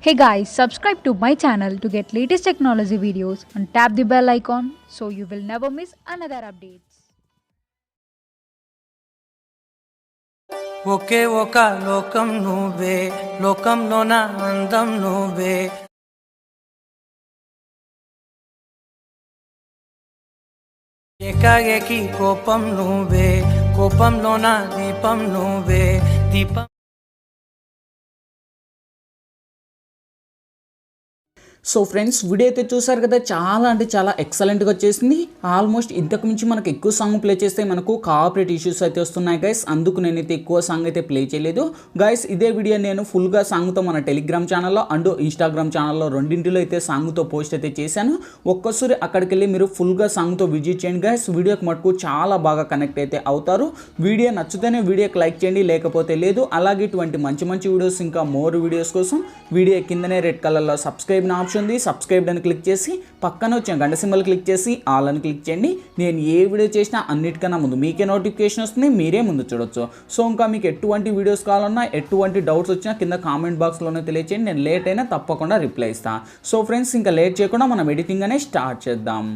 Hey guys, subscribe to my channel to get latest technology videos and tap the bell icon so you will never miss another updates. ఒకే ఒక లోకం నువ్వే లోకంలోన అందం నువ్వే ఏకాఏకి కోపం నువ్వే కోపంలోన దీపం నువ్వే దీపం సో ఫ్రెండ్స్ వీడియో అయితే చూసారు కదా, చాలా అంటే చాలా ఎక్సలెంట్గా వచ్చేసింది. ఆల్మోస్ట్ ఇంతకు మించి మనకు ఎక్కువ సాంగ్ ప్లే చేస్తే మనకు కాపరేట్ ఇష్యూస్ అయితే వస్తున్నాయి గైస్. అందుకు నేనైతే ఎక్కువ సాంగ్ అయితే ప్లే చేయలేదు గైస్. ఇదే వీడియో నేను ఫుల్గా సాంగ్తో మన టెలిగ్రామ్ ఛానల్లో అండ్ ఇన్స్టాగ్రామ్ ఛానల్లో రెండింటిలో అయితే సాంగ్తో పోస్ట్ అయితే చేశాను. ఒక్కసారి అక్కడికి వెళ్ళి మీరు ఫుల్గా సాంగ్తో విజిట్ చేయండి గైస్. వీడియోకి మటుకు చాలా బాగా కనెక్ట్ అయితే అవుతారు. వీడియో నచ్చితేనే వీడియోకి లైక్ చేయండి, లేకపోతే లేదు. అలాగే ఇటువంటి మంచి మంచి వీడియోస్ ఇంకా మోర్ వీడియోస్ కోసం వీడియో కిందనే రెడ్ కలర్లో సబ్స్క్రైబ్ ఆప్షన్ ఉంది, సబ్స్క్రైబ్ అని క్లిక్ చేసి పక్కన వచ్చిన గంట సింబల్ క్లిక్ చేసి ఆల్ అని క్లిక్ చేయండి. నేను ఏ వీడియో చేసినా అన్నిటికన్నా ముందు మీకే నోటిఫికేషన్ వస్తుంది, మీరే ముందు చూడొచ్చు. సో ఇంకా మీకు ఎటువంటి వీడియోస్ కావాలన్నా ఎటువంటి డౌట్స్ వచ్చినా కింద కామెంట్ బాక్స్లోనే తెలియచేయండి. నేను లేట్ అయినా తప్పకుండా రిప్లై ఇస్తాను. సో ఫ్రెండ్స్ ఇంకా లేట్ చేయకుండా మనం ఎడిటింగ్ అనేది స్టార్ట్ చేద్దాం.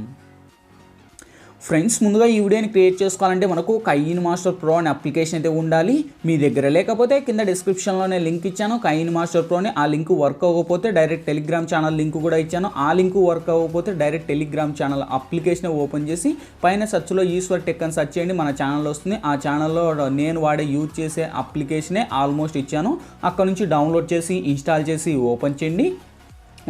ఫ్రెండ్స్ ముందుగా ఈ వీడియోని క్రియేట్ చేసుకోవాలంటే మనకు కైన్ మాస్టర్ ప్రో అనే అప్లికేషన్ అయితే ఉండాలి. మీ దగ్గర లేకపోతే కింద డిస్క్రిప్షన్లోనే లింక్ ఇచ్చాను కైన్ మాస్టర్ ప్రోని. ఆ లింక్ వర్క్ అవ్వకపోతే డైరెక్ట్ టెలిగ్రామ్ ఛానల్ లింక్ కూడా ఇచ్చాను. ఆ లింక్ వర్క్ అవ్వకపోతే direct Telegram channel application open చేసి పైన సర్చ్లో ఈశ్వర్ టెక్ అని సర్చ్ చేయండి, మన ఛానల్ వస్తుంది. ఆ ఛానల్లో నేను యూజ్ చేసే అప్లికేషనే ఆల్మోస్ట్ ఇచ్చాను. అక్కడ నుంచి డౌన్లోడ్ చేసి ఇన్స్టాల్ చేసి ఓపెన్ చేయండి.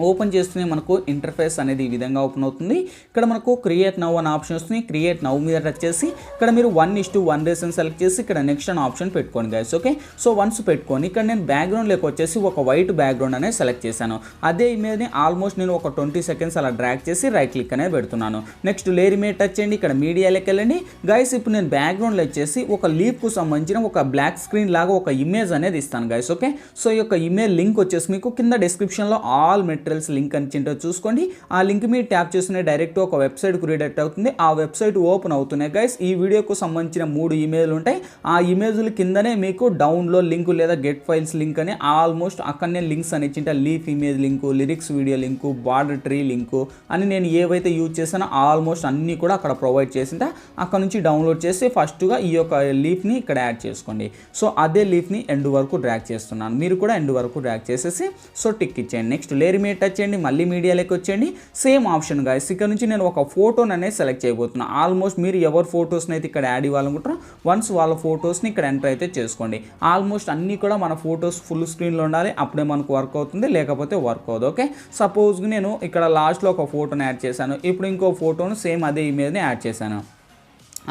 ఓపెన్ చేస్తూనే మనకు ఇంటర్ఫేస్ అనేది ఈ విధంగా ఓపెన్ అవుతుంది. ఇక్కడ మనకు క్రియేట్ నౌ అనే ఆప్షన్ వస్తుంది. క్రియేట్ నౌ మీద టచ్ చేసి ఇక్కడ మీరు 1:1 రేషన్ సెలెక్ట్ చేసి ఇక్కడ నెక్స్ట్ అనే ఆప్షన్ పెట్టుకోండి గైస్. ఓకే, సో వన్స్ పెట్టుకొని ఇక్కడ నేను బ్యాక్గ్రౌండ్ లేక వచ్చేసి ఒక వైట్ బ్యాక్గ్రౌండ్ అనేది సెలెక్ట్ చేశాను. అదే ఇమేజ్ని ఆల్మోస్ట్ నేను ఒక 20 సెకండ్స్ అలా డ్రాగ్ చేసి రైట్ క్లిక్ అనేది పెడుతున్నాను. నెక్స్ట్ లేయర్ మీద టచ్ చేయండి, ఇక్కడ మీడియాలోకి వెళ్ళండి గైస్. ఇప్పుడు నేను బ్యాక్గ్రౌండ్లో వచ్చేసి ఒక లీఫ్కు సంబంధించిన ఒక బ్లాక్ స్క్రీన్ లాగా ఒక ఇమేజ్ అనేది ఇస్తాను గైస్. ఓకే, సో ఈ యొక్క ఇమేజ్ లింక్ వచ్చేసి మీకు కింద డిస్క్రిప్షన్లో ఆల్ లింక్ అని చూసుకోండి. ఆ లింక్ మీరు ట్యాప్ చేస్తూనే డైరెక్ట్ ఒక వెబ్సైట్కు రీడైరెక్ట్ అవుతుంది. ఆ వెబ్సైట్ ఓపెన్ అవుతున్నాయి గైస్. ఈ వీడియోకు సంబంధించిన 3 ఇమేజ్లు ఉంటాయి. ఆ ఇమేజ్ల కిందనే మీకు డౌన్లోడ్ లింక్ లేదా గెట్ ఫైల్స్ లింక్ అని ఆల్మోస్ట్ అక్కడనే లింక్స్ అని ఇచ్చింటే leaf image link, lyrics video link, border tree link అని నేను ఏవైతే యూజ్ చేశానో ఆల్మోస్ట్ అన్నీ కూడా అక్కడ ప్రొవైడ్ చేసింటే అక్కడ నుంచి డౌన్లోడ్ చేసి ఫస్ట్గా ఈ యొక్క లీఫ్ని ఇక్కడ యాడ్ చేసుకోండి. సో అదే లీఫ్ని ఎండ్ వరకు డ్రాగ్ చేస్తున్నాను, మీరు కూడా ఎండ్ వరకు డ్రాగ్ చేసేసి సో టిక్ ఇచ్చేయండి. నెక్స్ట్ లేయర్ మీద టచ్ చేయండి, మళ్ళీ మీడియాలోకి వచ్చేయండి. Same option guys. ఇక్కడ నుంచి నేను ఒక ఫోటోని అనేది సెలెక్ట్ చేయబోతున్నాను. ఆల్మోస్ట్ మీరు ఎవరు ఫొటోస్ని అయితే ఇక్కడ యాడ్ ఇవ్వాలనుకుంటారో వన్స్ వాళ్ళ ఫొటోస్ని ఇక్కడ ఎంటర్ అయితే చేసుకోండి. ఆల్మోస్ట్ అన్నీ కూడా మన ఫొటోస్ ఫుల్ స్క్రీన్లో ఉండాలి, అప్పుడే మనకు వర్క్ అవుతుంది, లేకపోతే వర్క్ అవ్వదు. ఓకే, సపోజ్ నేను ఇక్కడ లాస్ట్లో ఒక ఫోటోని యాడ్ చేశాను. ఇప్పుడు ఇంకో ఫోటోను సేమ్ అదే ఇమేజ్ని యాడ్ చేశాను.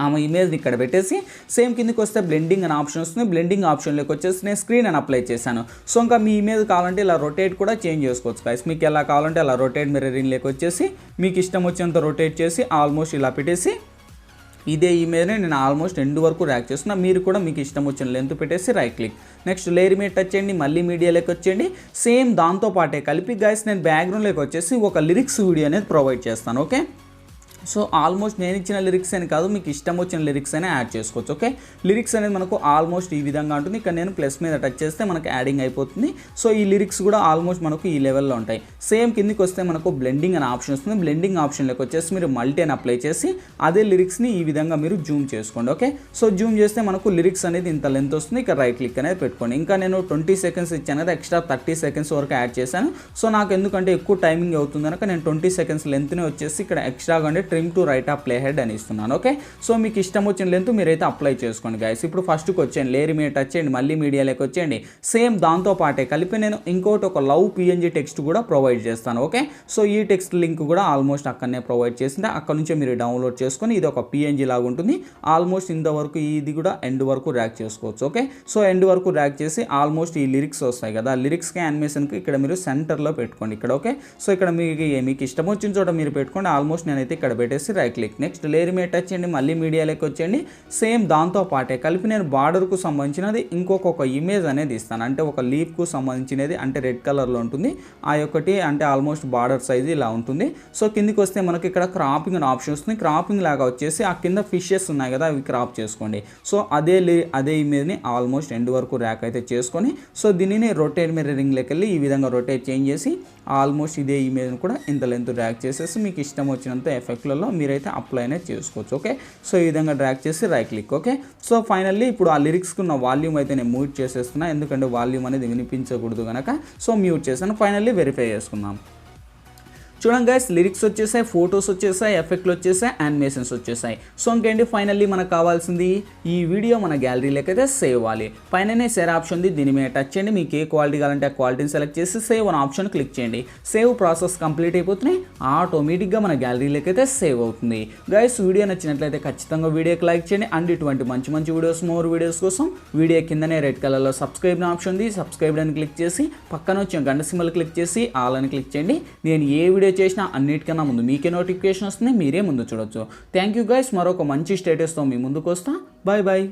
ఆమె ఇమేజ్ని ఇక్కడ పెట్టేసి సేమ్ కిందకి వస్తే బ్లెండింగ్ అనే ఆప్షన్ వస్తుంది. బ్లెండింగ్ ఆప్షన్లోకి వచ్చేసి నేను స్క్రీన్ అని అప్లై చేశాను. సో ఇంకా మీ ఇమేజ్ కావాలంటే ఇలా రొటేట్ కూడా చేంజ్ చేసుకోవచ్చు గైస్. మీకు ఎలా కావాలంటే అలా రొటేట్ మిర్రరింగ్లోకి వచ్చేసి మీకు ఇష్టం వచ్చినంత రొటేట్ చేసి ఆల్మోస్ట్ ఇలా పెట్టేసి ఇదే ఇమేజ్ని నేను ఆల్మోస్ట్ ఎండ్ వరకు ర్యాక్ చేస్తున్నా. మీరు కూడా మీకు ఇష్టం వచ్చిన లెంత్ పెట్టేసి రైట్ క్లిక్. నెక్స్ట్ లేయర్ మీద టచ్ చేయండి, మళ్ళీ మీడియాలోకి వచ్చేయండి. సేమ్ దాంతో పాటే కలిపి గైస్ నేను బ్యాక్గ్రౌండ్లోకి వచ్చేసి ఒక లిరిక్స్ వీడియో అనేది ప్రొవైడ్ చేస్తాను. ఓకే, సో ఆల్మోస్ట్ నేను ఇచ్చిన లిరిక్స్ అని కాదు, మీకు ఇష్టం వచ్చిన లిరిక్స్ అయినా యాడ్ చేసుకోవచ్చు. ఓకే, లిరిక్స్ అనేది మనకు ఆల్మోస్ట్ ఈ విధంగా ఉంటుంది. ఇక్కడ నేను ప్లస్ మీద టచ్ చేస్తే మనకు యాడింగ్ అయిపోతుంది. సో ఈ లిరిక్స్ కూడా ఆల్మోస్ట్ మనకు ఈ లెవెల్లో ఉంటాయి. సేమ్ కిందికి వస్తే మనకు బ్లెండింగ్ అనే ఆప్షన్ వస్తుంది. బ్లెండింగ్ ఆప్షన్లోకి వచ్చేసి మీరు మల్టీ అని అప్లై చేసి అదే లిరిక్స్ని ఈ విధంగా మీరు జూమ్ చేసుకోండి. ఓకే, సో జూమ్ చేస్తే మనకు లిరిక్స్ అనేది ఇంత లెంత్ వస్తుంది. ఇక్కడ రైట్ క్లిక్ అనేది పెట్టుకోండి. ఇంకా నేను 20 సెకండ్స్ ఇచ్చాను కదా, ఎక్స్ట్రా 30 సెకండ్స్ వరకు యాడ్ చేశాను. సో నాకు ఎందుకంటే ఎక్కువ టైమింగ్ అవుతుంది కనుక నేను 20 సెకండ్స్ లెంత్ని వచ్చేసి ఇక్కడ ఎక్స్ట్రాగా అంటే trim to right of play head అని ఇస్తున్నాను. ఓకే, సో మీకు ఇష్టం వచ్చిన లెంత్ మీరైతే అప్లై చేసుకోండి గైస్. ఇప్పుడు ఫస్ట్కి వచ్చేయండి, లేయర్ మీద టచ్ చేయండి, మళ్ళీ మీడియాలోకి వచ్చేయండి. సేమ్ దాంతో పాటే కలిపి నేను ఇంకోటి ఒక లవ్ పిఎన్జీ టెక్స్ట్ కూడా ప్రొవైడ్ చేస్తాను. ఓకే, సో ఈ టెక్స్ట్ లింక్ కూడా ఆల్మోస్ట్ అక్కడనే ప్రొవైడ్ చేసింది. అక్కడ నుంచే మీరు డౌన్లోడ్ చేసుకొని ఇది ఒక పిఎన్జీ లాగా ఉంటుంది. ఆల్మోస్ట్ ఇంతవరకు ఇది కూడా ఎండ్ వరకు ర్యాక్ చేసుకోవచ్చు. ఓకే, సో ఎండ్ వరకు ర్యాక్ చేసి ఆల్మోస్ట్ ఈ లిరిక్స్ వస్తాయి కదా, లిరిక్స్కి యానిమేషన్కి ఇక్కడ మీరు సెంటర్లో పెట్టుకోండి ఇక్కడ. ఓకే, సో ఇక్కడ మీకు ఇష్టం వచ్చిన చోట మీరు పెట్టుకోండి. ఆల్మోస్ట్ నేనైతే ఇక్కడ పెట్టేసి రైట్ క్లిక్. నెక్స్ట్ లేయర్ మీద టచ్ చేయండి, మళ్ళీ మీడియాలోకి వచ్చేయండి. సేమ్ దాంతో పాటే కలిపి నేను బార్డర్కు సంబంధించినది ఇంకొక ఇమేజ్ అనేది ఇస్తాను. అంటే ఒక లీఫ్కు సంబంధించినది, అంటే రెడ్ కలర్లో ఉంటుంది. ఆ యొక్కటి అంటే ఆల్మోస్ట్ బార్డర్ సైజ్ ఇలా ఉంటుంది. సో కిందికి వస్తే మనకి ఇక్కడ క్రాపింగ్ అని ఆప్షన్ వస్తుంది. క్రాపింగ్ లాగా వచ్చేసి ఆ కింద ఫిషెస్ ఉన్నాయి కదా, అవి క్రాప్ చేసుకోండి. సో అదే ఇమేజ్ని ఆల్మోస్ట్ ఎండ్ వరకు ర్యాక్ అయితే చేసుకొని, సో దీనిని రొటేట్ మిర్రరింగ్లోకి వెళ్ళి ఈ విధంగా రొటేట్ చేంజ్ చేసి ఆల్మోస్ట్ ఇదే ఇమేజ్ని కూడా ఇంత లెంత్ డ్రాగ్ చేసేసి మీకు ఇష్టం వచ్చినంత ఎఫెక్ట్లలో మీరైతే అప్లై అనేది చేసుకోవచ్చు. ఓకే, సో ఈ విధంగా డ్రాగ్ చేసి right click. Okay, so finally ఇప్పుడు ఆ లిరిక్స్కి ఉన్న వాల్యూమ్ అయితే నేను మ్యూట్ చేసేస్తున్నా, ఎందుకంటే వాల్యూమ్ అనేది వినిపించకూడదు కనుక. సో మ్యూట్ చేశాను. ఫైనల్లీ వెరిఫై చేసుకుందాం. చూడండి గైస్, లిరిక్స్ వచ్చేసాయి, ఫొటోస్ వచ్చేసాయి, ఎఫెక్ట్లు వచ్చేసాయి, యానిమేషన్స్ వచ్చేసాయి. సో ఇంకేంటి ఫైనల్లీ మనకు కావాల్సింది ఈ వీడియో మన గ్యాలరీలోకి అయితే సేవ్ అవ్వాలి. పైననే షేర్ ఆప్షన్ ఉంది, దీని మీద టచ్ చేయండి. మీకు ఏ క్వాలిటీ కావాలంటే ఆ క్వాలిటీని సెలెక్ట్ చేసి సేవ్ అనే ఆప్షన్ క్లిక్ చేయండి. సేవ్ ప్రాసెస్ కంప్లీట్ అయిపోతున్నాయి, ఆటోమేటిక్గా మన గ్యాలరీలోకి అయితే సేవ్ అవుతుంది. గైస్, వీడియో నచ్చినట్లయితే ఖచ్చితంగా వీడియోకి లైక్ చేయండి. అండ్ ఇటువంటి మంచి మంచి వీడియోస్, మోర్ వీడియోస్ కోసం వీడియో కిందనే రెడ్ కలర్లో సబ్స్క్రైబ్ ఆప్షన్ ఉంది. సబ్స్క్రైబ్ అని క్లిక్ చేసి పక్కన వచ్చే గంట సింబల్ క్లిక్ చేసి ఆల్ అని క్లిక్ చేయండి. నేను ఏ వీడియో చేసినా అన్నిటికన్నా ముందు మీకే నోటిఫికేషన్ వస్తుంది, మీరే ముందు చూడొచ్చు. Thank you guys. మరొక మంచి స్టేటస్తో మీ ముందుకు వస్తా. Bye bye.